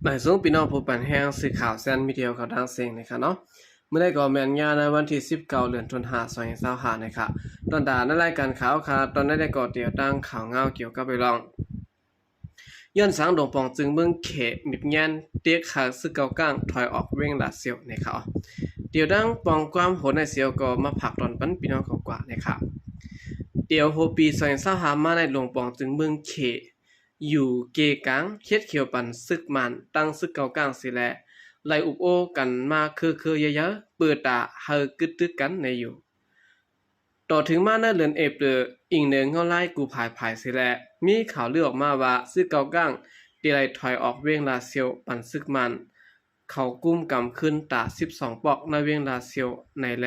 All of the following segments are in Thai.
หมายสูงพี่น้องผู้ปันแห้งสื่อข่าวแซนมีเดียข่าวดังเสียงนะครับเนาะเมื่อได้ก่อแมนงานในวันที่19เดือนตุลาคม2025นะครับตอนด่าในรายการข่าวค่ะตอนได้ก่อเดียวตั้งข่าวเงาเกี่ยวกับไปลองย้อนสังดงปองจึงเมืองเขมิบแงนเตียกขาซึกเกาก้างถอยออกเว้งลาเซียวนะครับเดี๋ยวดังปองความโหดในเซียวก็มาผักตอนปันพี่น้องกว่านะครับเดี๋ยวโฮปี2025มาในหลวงปองจึงเมืองเขอยู่เกกังเฮ็ดเขียวปันซึกมันตั้งซึกเกากลางสิแลไล่อุบโอกันมาคือเยอะๆเปิดตาเฮากึดตึกกันในอยู่ต่อถึงมาในเดือนเอพฤลอิงเนืองเฮาไล่กูภายสิแลมีข่าวลือออกมาว่าซึกเกากลางตีไล่ถอยออกเวียงลาเซียวปันซึกมันเขากุ้มกำขึ้นตา12ปอกในเวียงลาเซียวในแล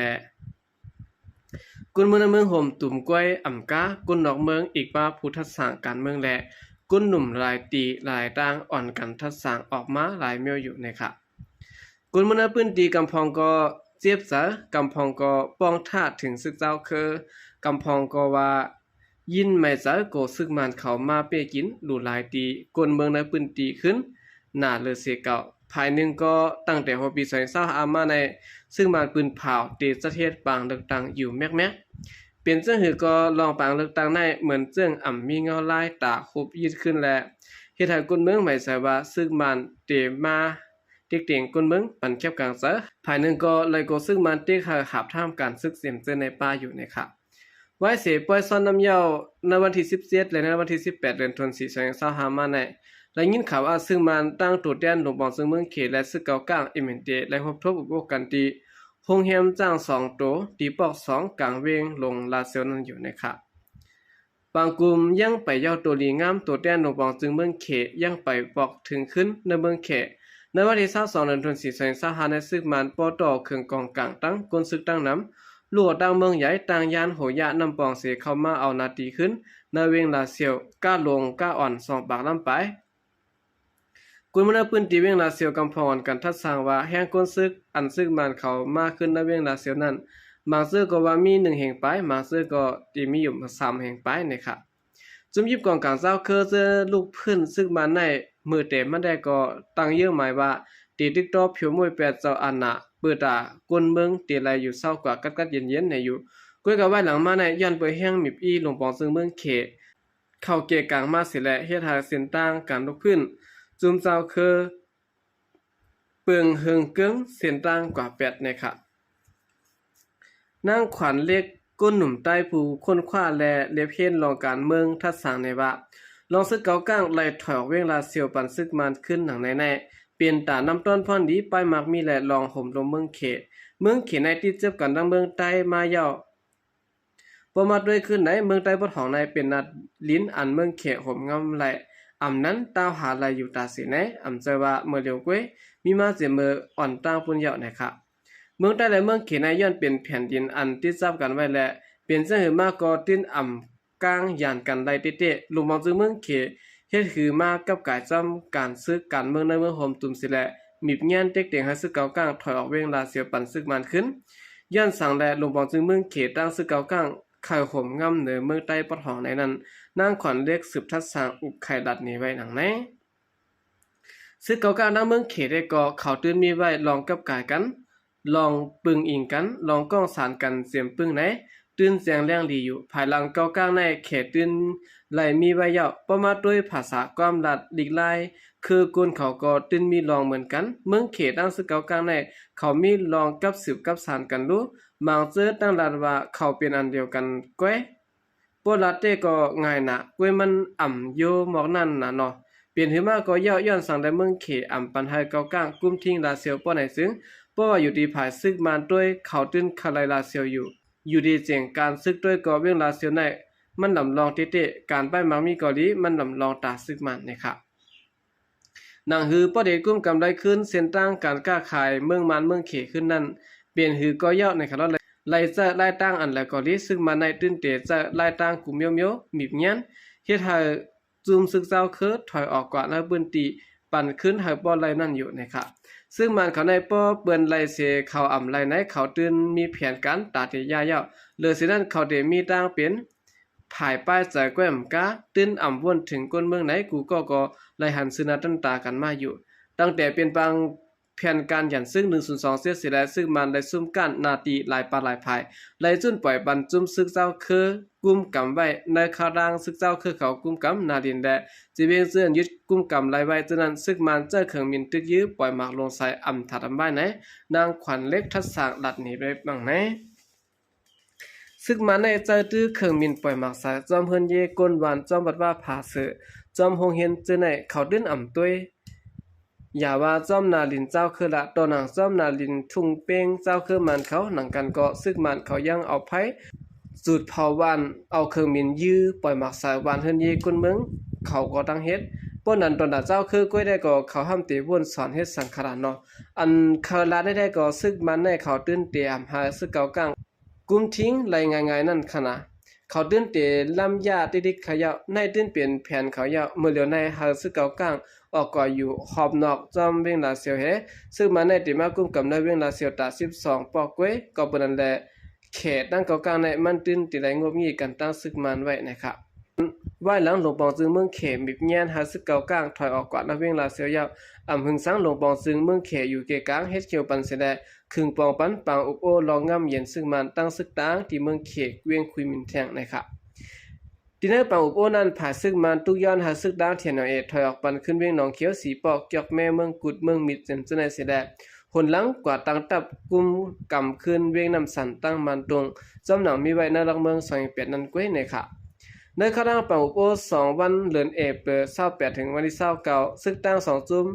กุนเมืองโฮมตุ่มก้วยอ่ำกากุนนอกเมืองอีกว่าพุทธศาสนาการเมืองแลกุนหนุ่มหลายตีหลายต่างอ่อนกันทัดสางออกมาหลายเมียวอยู่นะครับกุนมนพื้นตีกำพองก็เจี๊ยบซะกำพองก็ป้องท่าถึงซึกเจ้าคือกำพองก็ว่ายินไม่ซะโกซึกมันเขามาเปกินหลู่หลายตีกุนเมืองในพื้นตีขึ้นหน้าเลเสเก่าภายหนึ่งก็ตั้งแต่หัวปี2020อามาในซึ่งมันปืนเผาตีสะเทศปางเลือกตั้งอยู่แม็กเปลี่ยนเจ้าหือก็ลองปางเลือกตั้งในเหมือนเจ้งอ่ำมีเงาลายตาคุบยืดขึ้นและเฮ็ดให้คนเมืองหมายใส่ว่าซึ่งมันเตมาเด็กเตียงคนเมืองปันแคบกลางเสือภายหนึ่งก็เลยก็ซึ่งมันเต็กหาบท่ามการซึกเสียมเจอในป่าอยู่นะครับไว้เสปล่อยซ่อนน้ำเย้าในวันที่17และในวันที่18เดือนธันวาคม2025มาในและยินข่าวว่าซึ่งมันตั้งตัวแดนหลวงปองซึ่งเมืองเขตและซึกเก่ากลางเอเมนเตและพบทบอุปกันตีโฮงแฮมจ้าง2ตัวตีปอก2กลางเวงลงลาเซียวนั้นอยู่นะครับบางกลุ่มยังไปเย้าตัวลีงามตัวแดนหลวงปองซึ่งเมืองเขตยังไปปอกถึงขึ้นในเมืองเขตในวันที่22เดือนธันวาคม2025ในซึกมันปอต่อเครื่องกองกลางตั้งกลศึกตั้งน้ำลั่วตั้งเมืองใหญ่ตั้งยานโหยะนำปองเสเข้ามาเอานาทีขึ้นในเวงลาเซียวก้าลงก้าอ่อน2ปากลำไปกุนมนปืนตีเวียงลาเซียวกำพรกันทัดสร้างว่าแห่งก้นซึกอันซึกมันเขามาขึ้นในเวียงลาเซียวนั้นบางซื้อก็ว่ามี1แห่งไปบางซื้อก็ตีมีอยู่3แห่งไปนะครับจุมยิบกองกลางเจ้าคือเจอลูกพื้นซึกมันในมือเต็มมันได้ก็ตั้งเยอะหมายว่าตีติ๊กตอผิวมวยแปดเจ้าอันน่ะเปิดตากวนเมืองตีไรอยู่เศร้ากว่ากัดเย็นๆในอยู่ก้อยกับไว้หลังมาในยันเปิดแห้งมิบอีหลวงปองซึ่งเมืองเขเข้าเกกลางมาสิและเฮ็ดให้เส้นต่างการลุกขึ้นจุมเจ้าคือเปิงเฮิงเกิงเส้นต่างกว่า8นะครับนางขวัญเล็กก้นหนุ่มใต้ผู้ค้นคว้าและเลียบเห็นรองการเมืองทัดสางในว่าลองซึกเก่ากลางไล่ถอยออกเวงลาเซียวปันซึกมันขึ้นหนังในเปลี่ยนตานำต้นพรดีไปมักมีและลองห่มลงเมืองเขในที่เจ็บกันดังเมืองใต้มาเยาบ่มาด้วยขึ้นไหนเมืองใต้บ่ของในเป็นนัดลิ้นอันเมืองเขห่มงำไหลอำนั้นตาวหาไหลอยู่ตาสิไหนอำเจอว่าเมื่อเร็วกวยมีมาเสียเมื่ออ่อนตั้งปุ่นเยานะครับเมืองใต้และเมืองเขในย้อนเป็นแผ่นดินอันที่ทราบกันไว้และเป็นเสหือมาก็ติ้นอำกลางยานกันไล่เตะๆลุมมองจึงเมืองเขเฮ็ดคือมากับกายจำการซึกการเมืองในเมืองโฮมตุมสิและมีแง่นเต็กเต็งให้ซึกเก่ากลางถอยออกเวงลาเซียวปันซึกมันขึ้นย้อนสั่งและลุมมองจึงเมืองเขตั้งซึกเก่ากลางไข่ห่มงำเหนือเมืองใต้ปะทองในนั้นนางขวัญเล็กสืบทัดสร้างอุกไข่ดัดนี้ไว้หนังแน่ซึกเก่ากลางนางเมืองเขได้ก็เขาตื่นมีไว้ลองกับกายกันลองปึงอิงกันลองก้องสารกันเสียมปึงไหนตื่นเสียงแรงดีอยู่ภายหลังเก่ากลางในเขตตื่นไหลมีไว้เยาประมาด้วยภาษาความลัดดิกไลคือกุนเขาก็ตื่นมีลองเหมือนกันเมืองเขตตั้งซึกเก่ากลางในเขามีลองกับสืบกับสารกันรู้บางเจอตั้งลัดว่าเขาเป็นอันเดียวกันก้อยปวดลัดเต้ก็ง่ายนะก้อยมันอ่ำโยหมอกนั่นน่ะเนาะเปลี่ยนหือมาก็เยาย้อนสั่งได้เมืองเขอ่ำปันให้เก่ากลางกุ้มทิ้งลาเซียวป้อไหนซึ่งเพราะว่าอยู่ดีภายซึกมันด้วยเขาตื่นคาไลลาเซียวอยู่ดีเจียงการซึกด้วยก็เวียงลาเซียวในมันลำลองเตะการป้ายมังมีเกาหลีมันลำลองตาซึกมันนะครับหนังหือป้อเดชกุ้มกำไรขึ้นเส้นตั้งการค้าขายเมืองมันเมืองเขขึ้นนั่นเปลี่ยนหือก็เยาในคารไล่จะไล่ตั้งอันแล้วก็ลิซึ่งมาในตื่นเตะจะไล่ตั้งกลุ่มเมียวมีบยันเฮ็ดให้จุมซึกเจ้าเคิดถอยออกกว่าแล้วปืนตีปั่นขึ้นให้ป้อไล่นั่นอยู่นะครับซึ่งมันเขาในป้อเปิ้นไล่เสเขาอ่ำไล่ไหนเขาตื่นมีแผนการตาเตยายาวเลยสินั้นเขาเดมีตั้งเป็นภายป้ายใจก้อยมกาตื่นอ่ำวนถึงก้นเมืองไหนกูก็ไล่หันซึนาตันตากันมาอยู่ ตั้งแต่เป็นบางแผนการหยันซึ่ง102เสียสิได้ซึ่งมันได้ซุ่มกันนาตีหลายปาหลายภายไล่จุนปล่อยบรรจุมซึกเจ้าคือกุมกำไว้ในคารางซึกเจ้าคือเขากุมกำนาดินแดจีเวียงเสื่อนยึดกุมกำไล่ไว้ฉะนั้นซึกมันเจ้าเขิงมินตึกยื้อปล่อยหมากลงใส่อำถัดอำบ้านไหนนางขวัญเล็กทัดสางหลัดหนีไปบังไหนซึกมันในเจ้าตื้อเขิงมินปล่อยหมากสายจอมเฮินเยกลหวานจอมบัดว่าผาเสือจอมหงเห็นเจอไหนเขาดิ้นอ่ำต้วยอย่าว่าจอมนาลินเจ้าคือละตอนหนังจอมนาลินทุ่งเป้งเจ้าคือมันเขาหนังกันเกาะซึกมันเขายังเอาไผสูตรเผาวันเอาเครื่องมินยื้อปล่อยหมากสายวันเฮินเยกุนเมืองเขาก็ตั้งเฮ็ดป้นนั้นตอนดาเจ้าคือก้วยได้ก็เขาห้ามตีวนสอนเฮ็ดสังขารเนาะอันเคลาได้ก็ซึกมันให้เขาตื้นเตียมหาซึกเก่ากังกุมทิ้งไหลง่ายๆนั่นขนาดเขาตื้นเตลำยาติดิกขยะในตื้นเปลี่ยนแผนเขายะเมื่อเหลียวในหาซึกเก่ากังออกก่ออยู่ขอบนอกจอมเวียงลาเสียวเฮซึ่งมันในติมากุมกับในเวียงลาเสียวตา12ปอกเว้ก็เป็นนั่นแหละเขตตั้งเก่ากังในมันตื้นติไหลงบงี้กันตั้งซึกมันไว้นะครับว่ายหลังหลวงปองจึงเมืองเขมิบแยนหาซึกเก่ากลางถอยออกกว่าในเวียงลาเสียวยาวอำหึงสังหลวงปองจึงเมืองเขอยู่เกกลางเฮ็ดเขียวปันเสดครึ่งปองปันปังอุบโอลองงำเย็นซึ่งมันตั้งซึกตางที่เมืองเขเวียงคุยมินแทงนะครับดินเนอร์ปังอุบโอนั้นผ่าซึกมันตุกย้อนหาซึกดางเทียนเอาเอถอยออกปันขึ้นเวียงหนองเขียวสีปอกจอกแม่เมืองกุดเมืองมิดเจนในเสดหนหลังกว่าตั้งตับกุมกำขึ้นเวียงนำสันตั้งมันตรงจำหนังมีไว้ในลักเมือง28นั้นก้วยนะครับในคณะปังอุปโภ2วันเดือนเอเป28ถึงวันที่29ซึกตั้ง2จุ่ม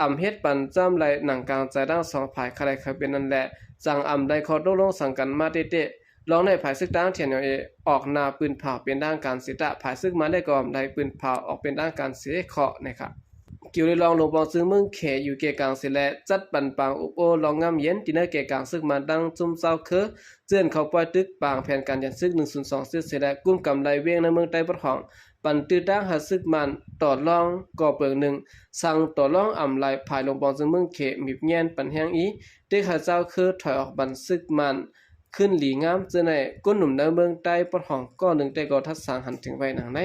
อำเฮ็ดปันจ้ำไหลหนังกลางใจตั้ง2ภายใครใครเป็นนั่นแหละจังอำได้ขอตกลงสั่งกันมาเตะลองในภายซึกตั้งเทียนเอออกหน้าปืนเผาเป็นด้านการสิตะภายซึกมาได้ก่อมได้ปืนเผาออกเป็นด้านการเสียเคาะนะครับเกี่ยวเลยลองลงปองซึ่งเมืองเขอยู่เกกลางสิแลจัดปันปังอุปโอลองงำเย็นที่ในเกกลางซึกมาดังจุ่มเศร้าคือเจือนเขาปล่อยตึกปางแผนการยันซึก102ซึกเสดกุ้มกำไรเวียงในเมืองใต้ปะทองปันตื้อตั้งหาซึกมันต่อรองก่อเปิงหนึ่งสั่งต่อรองอำไลภายลงปองซึ่งเมืองเขมีแยนปันแห้งอีเด็กหาเจ้าคือถอยออกบันซึกมันขึ้นหลีงามเจอในก้นหนุ่มในเมืองใต้ปะทองก็หนึ่งแต่ก็ทัดสางหันถึงไว้หนังใน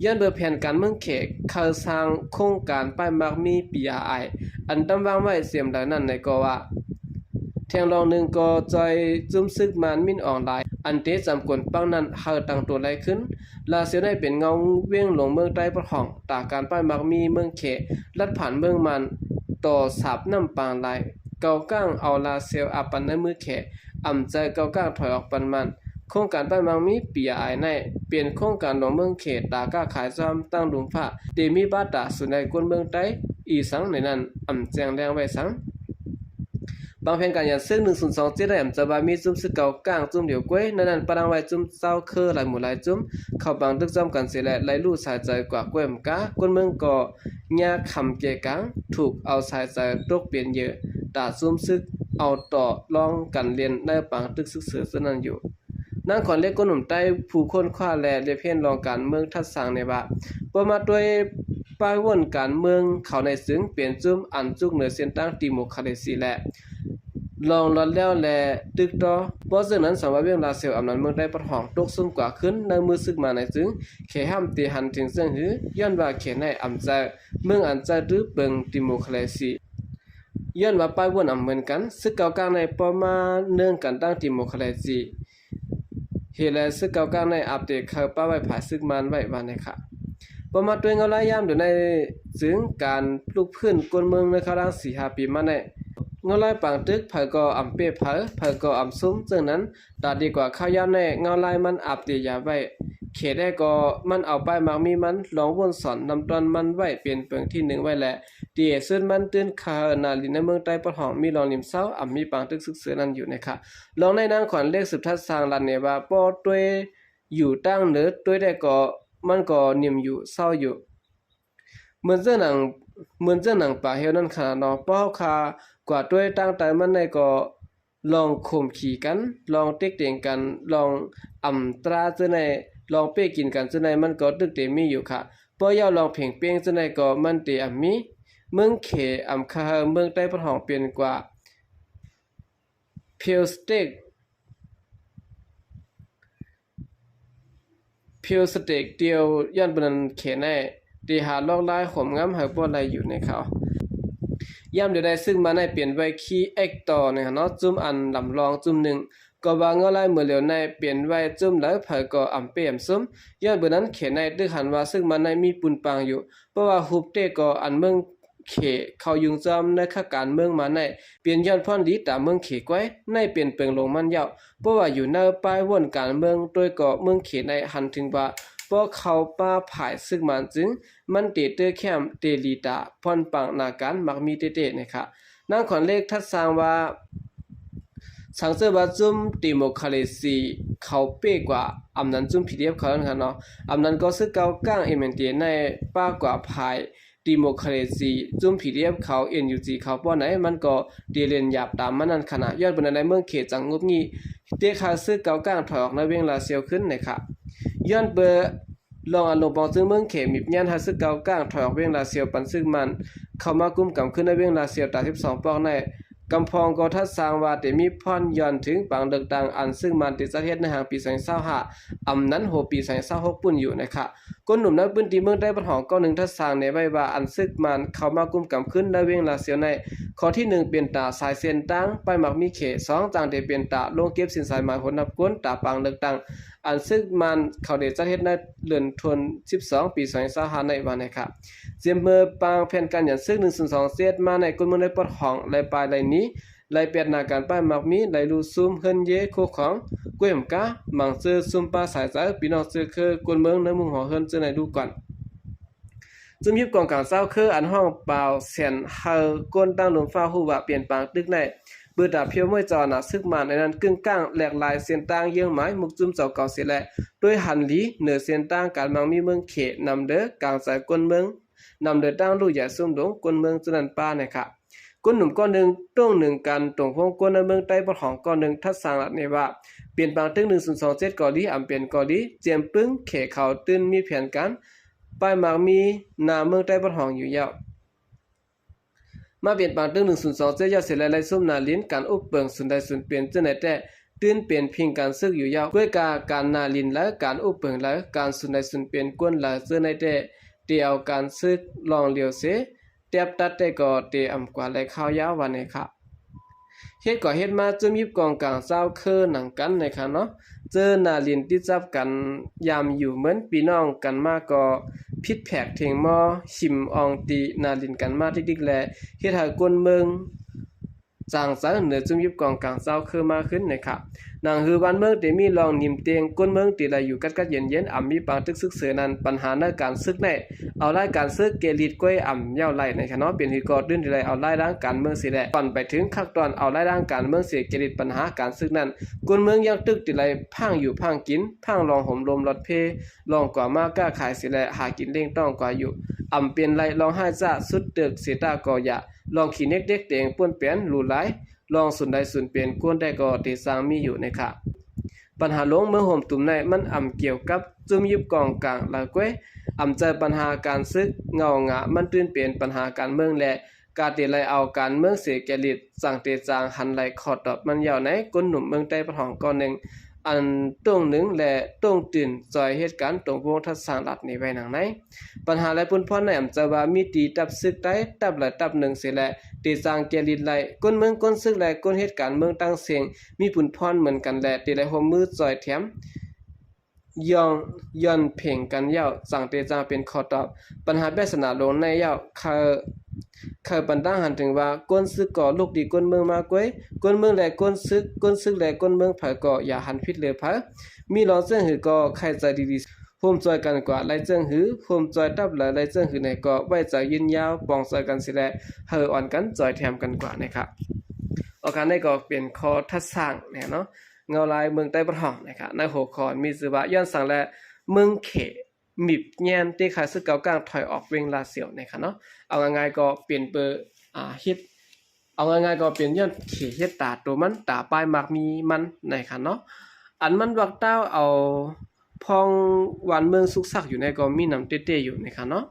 ย้อนเบอร์แผนการเมืองเขตเขาสร้างโครงการป้ายมักมี PRI อันตำวางไว้เสียมดังนั้นในก็ว่าแทงรองหนึ่งก็จอยจุ่มซึกมันมินออนไลน์อันเตจำกวนปังนั้นเฮาตั้งตัวไรขึ้นลาเสียได้เป็นเงาเวียงหลงเมืองใต้ปะห้องตาการป้ายมักมีเมืองเขลัดผ่านเมืองมันต่อสับน้ำปางไหลเกาก้างเอาลาเซลอาปันในมือเขอำใจเกาก้างถอยออกปันมันโครงการป้ายมังมี PRI ในเปลี่ยนโครงการหลวงเมืองเขตตาก้าขายซ้อมตั้งหลุมผ้าเตมีบ้าตาสุในกวนเมืองใต้อีสังในนั้นอำแจงแรงไว้สังบางแผนการยันซึ่ง102ได้อำจะบามีจุ่มซึกเก่าก้างจุ่มเดียวก้วยนั้นปรังไว้จุ่มเจ้าคือหลายหมู่หลายจุ่มเข้าบางตึกจอมกันเสียและไหลลู่สายใจกว่าก้วยมกากวนเมืองก็ยาคำเกกังถูกเอาสายใจตกเปลี่ยนเยอะตาจุ่มซึกเอาต่อลองกันเรียนได้ปางตึกซึกเสือซะนั้นอยู่นางขอนเล็กก้นหนุ่มใต้ผู้คนคว้าแลเรียเพียนรองการเมืองทัดสร้างในว่าประมาด้วยป้ายวนการเมืองเขาในซึ่งเปลี่ยนจุ่มอันจุกเหนือเส้นตั้งดิโมคราซีและลองลดแล้วแลตึกต่อเพราะฉะนั้นสำหรับเรื่องลาเซลอำนาจเมืองได้ประหองตกซุ่มกว่าขึ้นในมือซึกมาในซึ่งเขห้ามตีหันถึงเส้นหือย้อนว่าเขในอำใจเมืองอันใจดื้อเปิงดิโมคราซีย้อนว่าป้ายวนอำเหมือนกันซึกเก่ากลางในประมาณเนื่องกันตั้งดิโมคราซีเฮเลซึกเก่ากลางในอัปเดตเข้าป้าไว้ภายซึกมันไว้วันนี้ค่ะประมาณตัวเงาลายยามอยู่ในถึงการปลูกพื้นกวนเมืองในคราว 4-5 ปีมาในเงาลายปังตึกเผยก็อำเปเผยก็อำซุ้มจึงนั้นตาดีกว่าข้าวยามในเงาลายมันอัปเดตยาไว้เขตได้ก็มันเอาป้ายมักมีมันลองวนสอนนำตอนมันไว้เปลี่ยนเปลืองที่1ไว้แหละดีซึ่งมันตื่นคานาลินในเมืองใต้ปะหองมีลองริมเศร้าอำมีปังตึกซึกเสือนั้นอยู่นะคะลองในนางขวัญเลขสืบทัดสร้างลันเนี่ยว่าป้อด้วยอยู่ตั้งเนื้อด้วยได้ก็มันก็นิ่มอยู่เศร้าอยู่เหมือนเจ้าหนังป่าเฮลนั่นขนาดเนาะป้อคากว่าด้วยตั้งแต่มันในก็ลองข่มขี่กันลองเต็กเตียงกันลองอำตราเจ้าในลองเป้กินกันเจ้าในมันก็ตึกเตมีอยู่ค่ะป้อยาวลองเพ่งเป้งเจ้าในก็มันเตอำมีเมืองเขอำคาเมืองใต้ปะหองเปลี่ยนกว่าเพียวสเต็กเดียวย้อนบนนั้นเขในตีหาลอกลายขมงำหายบ่ไหลอยู่ในเขา ยามเดี๋ยวได้ซึ่งมาในเปลี่ยนไว้คีย์ x ต่อนะครับเนาะจุ่มอันลำลองจุ่มหนึ่งก็ว่าเงาลายเมื่อเหลียวในเปลี่ยนไว้จุ่มแล้วเผยก็อำเปมซุมย้อนเบอนั้นเขียนในตึกหันว่าซึ่งมันในมีปุนปางอยู่เพราะว่าฮูบเตก็อันเมืองเขเขายุงจอมในข้าการเมืองมาในเปลี่ยนย้อนพรดีตามเมืองเขไว้ในเปลี่ยนเปลืองลงมันยาวเพราะว่าอยู่ในป้ายวนการเมืองโดยก็เมืองเขในหันถึงว่าเพราะเขาป้าผายซึ่งมันจึงมันเตเตอร์แคมเตลีตาพรปังนาการมักมีเตนะครับนางขอนเลขทัดสร้างว่าสังเสริมจุ่มดิโมคราซีเขาเป้กว่าอำนั้นจุ่ม PDF เขานั่นเนาะอำนั้นก็ซึกเก่าก้างเอเมนเตียในป้ากว่าภายดิโมคราซีจุ่ม PDF เขา NUG เขาป้อไหนมันก็เดเรียนหยาบตามมันนั่นขณะย้อนบนในเมืองเขตจังงบงี้เตคาซึกเก่าก้างถอยออกในเวงลาเซียวขึ้นนะครับย้อนเบอร์ลองอารมณ์ปองซึ่งเมืองเขมิบยันหาซึกเก่าก้างถอยออกเวงลาเซียวปันซึ่งมันเข้ามากุมกำขึ้นในเวงลาเซียวตา12ปอกในกำพองก็ทัดสร้างว่าแต่มีพรย้อนถึงปังเลือกตั้งอันซึ่งมันติดสะเทศในหางปี2025อำนั้นโหปี2026ปุ่นอยู่นะครับคนหนุ่มในพื้นที่เมืองได้ปัญหาก็หนึ่งทัดสร้างในไว้ว่าอันซึกมันเข้ามากุมกำขึ้นในเวงลาเซียวในข้อที่1เป็นตาสายเส้นตั้งไปมักมีเข2จังได้เป็นตาลงเก็บสินสายหมายผลนับก้นตาปังเลือกตั้งอันซึ่งมันเขาได้จัดเฮ็ดในเดือนธันวาคม12ปี2025ในวันนะครับเจมเมอร์ปางแผ่นการอย่างซึ่ง102เซตมาในคนเมืองในปอดห้องและปลายไหลนี้ไหลเปียดหน้าการป้ายมักมีไหลรูซุมเฮินเยโคของกุ้ยมกามังเจอซุมปลาสายใจพี่น้องเจอคือคนเมืองในมุงหอเฮินเจอในดูก่อนจุมยิบกองกลางเศร้าคืออันห้องเปล่าเสียนเฮอก้นตั้งลมฟ้าฮู้ว่าเปลี่ยนปางตึกในเบือดาเพียวมวยจอน่ะซึกมาในนั้นกึ่งก้างแหลกลายเส้นต่างเยื่อหมายมุกจุ่มเจ้าเก่าเสียแลด้วยหันหลีเหนือเส้นต่างการมังมีเมืองเขนำเด้อกลางสายก้นเมืองนำเด้อตั้งลู่ใหญ่ซุ่มดงก้นเมืองจนันป้านะครับก้นหนุ่มก้อนหนึ่งต้งหนึ่งกันตรงพงก้นในเมืองใต้ปะของก้อนหนึ่งทัดสร้างหลักในว่าเปลี่ยนปางตึก1027ก่อลีอำเปลี่ยนก่อลีเจียมปึ้งเขเขาตื้นมีแผนการป้ายมักมีหน้าเมืองใต้ปะของอยู่ยาวมาเปลี่ยนปางตึง102เจ้าเสร็จแล้วไล่ซุ่มนาลิ้นการอุบเปิงสุนได้สุนเปลี่ยนจังไหนแต่ตื่นเปลี่ยนพิงการซึกอยู่ยาวด้วยการนาลิ้นและการอุบเปิงและการสุนได้สุนเปลี่ยนกวนหลายจังไหนแต่เตียวการซึกลองเลียวเสเตียบตัดแต่ก็เตอำกว่าไหลข้าวยาววันนี้ครับเฮ็ดก็เฮ็ดมาจุ่มยิบกองกลางเจ้าคือหนังกันนะครับเนาะเจอนาลิ้นที่จับกันยามอยู่เหมือนพี่น้องกันมาก็พิษแผกเถียงมอชิมอองตีนาลินกันมาดิกๆแลเฮ็ดให้คนเมืองจางซะเหนือจุ่มยิบกองกลางเจ้าคือมาขึ้นนะครับนางฮือบ้านเมืองที่มีรองนิมเตียงคนเมืองที่ไหลอยู่กัดๆเย็นๆมีปางตึกซึกเสือนั้นปัญหาในการซึกแน่เอารายการซึกเกลิดก้อยยาวไหลนะครับเนาะเป็นฮีกอดดื้นที่ไหลเอารายร่างการเมืองสิแลก่อนไปถึงขั้นตอนเอารายร่างการเมืองสิเกลิดปัญหาการซึกนั้นคนเมืองยังตึกที่ไหลพังอยู่พังกินพังรองห่มลมรถเพลองกว่ามากล้าขายสิแลหากินเล่งต้องกว่าอยู่เปลี่ยนไหลลองให้ซะสุดตึกเสตากอยะลองขี้เน็กเด็กเตงป่วนเปลี่ยนหลูหลายลองสุนใดสุนเปลี่ยนกวนได้ก็ที่สร้างมีอยู่นะครับปัญหาลงเมื่อห่มตุ่มในมันเกี่ยวกับจุ่มยิบกองกลางหลายก้วยเจอปัญหาการซึกเงางะมันตื่นเปลี่ยนปัญหาการเมืองและการเตไลเอาการเมืองเสแกลิดสั่งเตจางหันไหลขอดตอบมันยาวในก้นหนุ่มเมืองใต้ปะหองก่อนหนึ่งอันตรงหนึ่งและตรงตื่นจอยเหตุการณ์ตรงวงทัศสร้างหลัดนี้ไว้หนังไหนปัญหาและปุ่นพ่อในจะว่ามีตีตับซึกได้ตับหลายตับหนึ่งเสียและตีสร้างแกลิดไหลก้นเมืองก้นซึกและก้นเหตุการณ์เมืองตั้งเสียงมีปุ่นพ่อนเหมือนกันและตีไหลหัวมือจอยแถมย่อนเพ่งกันยาวสั่งเตจางเป็นข้อตอบปัญหาแบบสนาลงในยาวเคยปันตั้งหันถึงว่าก้นซึกก่อลูกดีก้นเมืองมากวยก้นเมืองและก้นซึกและก้นเมืองเผาก่ออย่าหันผิดเลยเผามีรอเจ้งหือก็ใครใจดีๆโฮมจอยกันกว่าไล่เจ้งหือโฮมจอยตับไล่เจ้งหือในก็ไว้ใจยืนยาวปองจอยกันสิแลเฮออ่อนกันจอยแถมกันกว่านะครับโอกาสในก็เป็นข้อทัดสร้างเนี่ยเนาะเงาลายเมืองใต้ปะหองนะครับในหัวข้อมีชื่อว่าย้อนสั่งและเมืองเขมิบแยนที่ขายซึกเก่ากลางถอยออกเวงลาเสียวนะครับเนาะเอาง่ายๆก็เปลี่ยนเบอร์ฮิตเอาง่ายๆก็เปลี่ยนย้อนเขเฮ็ดตาตัวมันตาปลายมักมีมันนะครับเนาะอันมันวักเต้าเอาพองหวานเมืองสุกซักอยู่ในก็มีน้ำเต้ๆอยู่นะครับเนาะ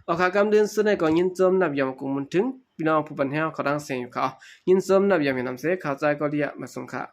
เอาค่ะกำเดือนสุดในก็ยินจมนับยามกุมมันถึงพี่น้องผู้ปัญหาเขาดังเสียงอยู่เขายินจมนับยามนำเสเข้าใจก็เรียกมาส่งค่ะ